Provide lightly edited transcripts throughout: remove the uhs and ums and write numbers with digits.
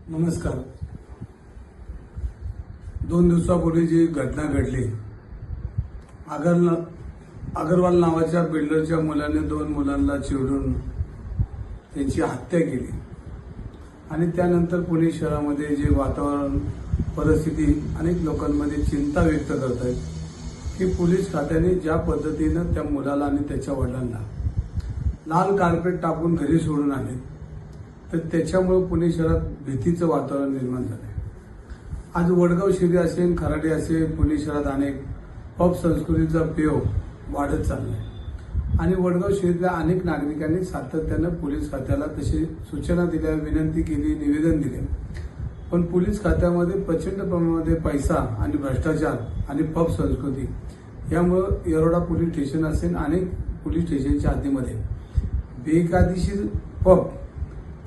नमस्कार. 2 दिवसापूर्वी जी घटना घडली, अगरवाल नावाच्या बिल्डरच्या मुलाने 2 मुलांना चिरडून त्यांची हत्या केली आणि त्यानंतर पुणे शहरामध्ये जे वातावरण परिस्थिती अनेक लोकांमध्ये चिंता व्यक्त करत आहेत की पोलीस खात्याने ज्या पद्धतीनं त्या मुलाला आणि त्याच्या वडिलांना लाल कार्पेट टाकून घरी सोडून आले, तर त्याच्यामुळे पुणे शहरात भीतीचं वातावरण निर्माण झालंय. आज वडगाव शिरी असेल, खराडे असेल, पुणे शहरात अनेक पब संस्कृतीचा पेव वाढत चाललाय आणि वडगाव शिरीतल्या अनेक नागरिकांनी सातत्यानं पोलीस खात्याला तशी सूचना दिल्या, विनंती केली, निवेदन दिले. पण पोलीस खात्यामध्ये प्रचंड प्रमाणामध्ये पैसा आणि भ्रष्टाचार आणि पब संस्कृती यामुळे येरवडा पोलीस स्टेशन असेल, अनेक पोलीस स्टेशनच्या हद्दीमध्ये बेकायदेशीर पब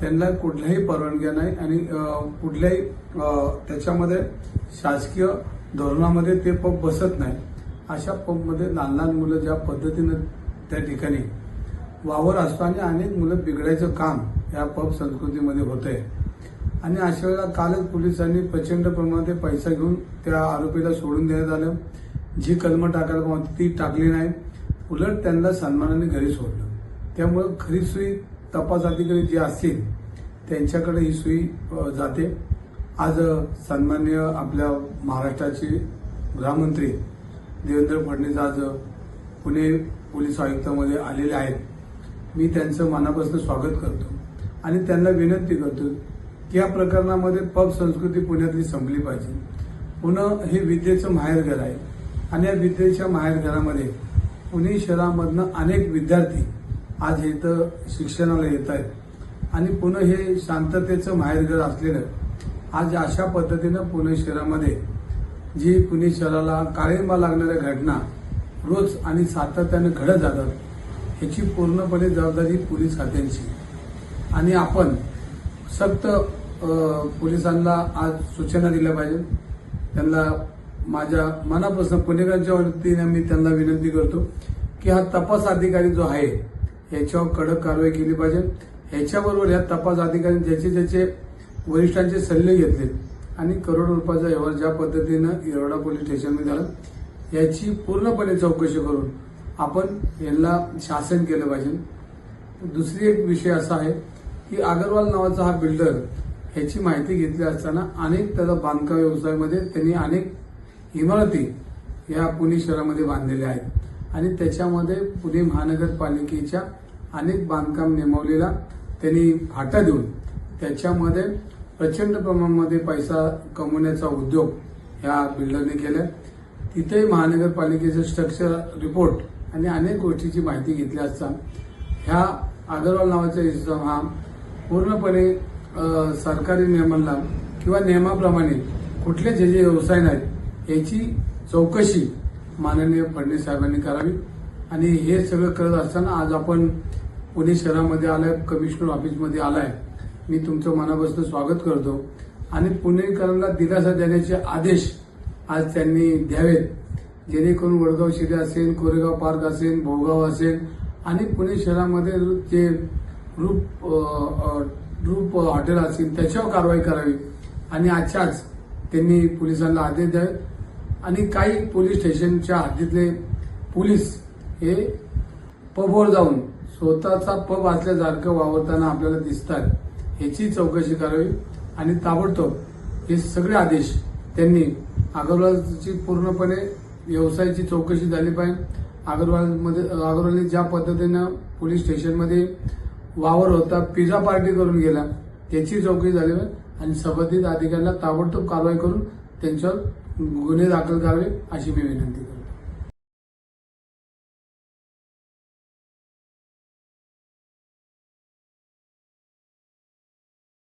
त्यांना कुठल्याही परवानग्या नाही आणि कुठल्याही त्याच्यामध्ये शासकीय धोरणामध्ये ते पब बसत नाही. अशा पबमध्ये लहान लहान मुलं ज्या पद्धतीनं त्या ठिकाणी वावर असतो आणि अनेक मुलं बिघडायचं काम या पब संस्कृतीमध्ये होतंय. आणि अशा वेळेला कालच पोलिसांनी प्रचंड प्रमाणात पैसा घेऊन त्या आरोपीला सोडून देण्यात आलं. जी कलमं टाकायला पाहिजे ती टाकली नाही, उलट त्यांना सन्मानाने घरी सोडलं. त्यामुळे खरी सुई तपास अधिकारी जे असतील त्यांच्याकडे ही सुई जाते. आज सन्माननीय आपल्या महाराष्ट्राचे गृहमंत्री देवेंद्र फडणवीस आज पुणे पोलीस आयुक्तामध्ये आलेले आहेत. मी त्यांचं मनापासून स्वागत करतो आणि त्यांना विनंती करतो की या प्रकरणामध्ये पब संस्कृती पुण्यातली संपली पाहिजे. पुणे हे विद्येचं माहेरघर आहे आणि या विद्येच्या माहेरघरामध्ये पुणे शहरामधनं अनेक विद्यार्थी आज इथं शिक्षणाला येत आहेत आणि पुणे हे शांततेचं माहेरघर असलेलं आज अशा पद्धतीनं पुणे शहरामध्ये जी पुणे शहराला काळिंबा लागणाऱ्या घटना रोज आणि सातत्यानं घडत जातात, ह्याची पूर्णपणे जबाबदारी पोलीस खात्यांची. आणि आपण सक्त पोलिसांना आज सूचना दिल्या पाहिजे. त्यांना माझ्या मनापासून पुणेकरांच्या वतीने मी त्यांना विनंती करतो की हा तपास अधिकारी जो आहे याच्यावर कडक कारवाई केली पाहिजे. ह्याच्याबरोबर या तपास अधिकाऱ्यांनी ज्याचे ज्याचे वरिष्ठांचे सल्ले घेतले आणि करोडो रुपयाचा व्यवहार ज्या पद्धतीनं येरवडा पोलीस स्टेशनमध्ये झाला, याची पूर्णपणे चौकशी करून आपण यांना शासन केलं पाहिजे. दुसरी एक विषय असा आहे की अगरवाल नावाचा हा बिल्डर ह्याची माहिती घेतली असताना अनेक त्याचा बांधकाम व्यवसायामध्ये त्यांनी अनेक इमारती या पुणे शहरामध्ये बांधलेल्या आहेत आणि त्याच्यामध्ये पुणे महानगरपालिकेच्या अनेक बांधकाम नियमावलीला त्यांनी फाटा देऊन त्याच्यामध्ये प्रचंड प्रमाणामध्ये पैसा कमवण्याचा उद्योग ह्या बिल्डरने केला. तिथेही महानगरपालिकेचं स्ट्रक्चर रिपोर्ट आणि अनेक गोष्टीची माहिती घेतली असता ह्या अगरवाल नावाचा इसम हा पूर्णपणे सरकारी नियमांना किंवा नियमाप्रमाणे कुठले जे जे व्यवसाय नाहीत याची चौकशी माननीय फडणवीस साहेबांनी करावी. आणि हे सगळं करत असताना आज आपण पुणे शहरामध्ये आलाय, कमिशनर ऑफिसमध्ये आलाय. मी तुमचं मनापासून स्वागत करतो आणि पुणेकरांना दिलासा देण्याचे आदेश आज त्यांनी द्यावेत, जेणेकरून वडगाव शिरी असेल, कोरेगाव पार्क असेल, भोगाव असेल आणि पुणे शहरामध्ये जे रूप हॉटेल असतील त्याच्यावर कारवाई करावी. आणि आजच्याच त्यांनी पोलिसांना आदेश द्यावे आणि काही पोलीस स्टेशनच्या हद्दीतले पोलीस हे पबवर जाऊन स्वतःचा पब असल्यासारखं वावरताना आपल्याला दिसतात, ह्याची चौकशी करावी. आणि ताबडतोब हे सगळे आदेश त्यांनी अगरवालची पूर्णपणे व्यवसायाची चौकशी झाली पाहिजे. अगरवालने ज्या पद्धतीनं पोलीस स्टेशनमध्ये वावर होता, पिझ्झा पार्टी करून गेला, त्याची चौकशी झाली पाहिजे आणि संबंधित अधिकाऱ्यांना ताबडतोब कारवाई करून त्यांच्यावर गुन्हे दाखल करावे अशी मी विनंती करतो.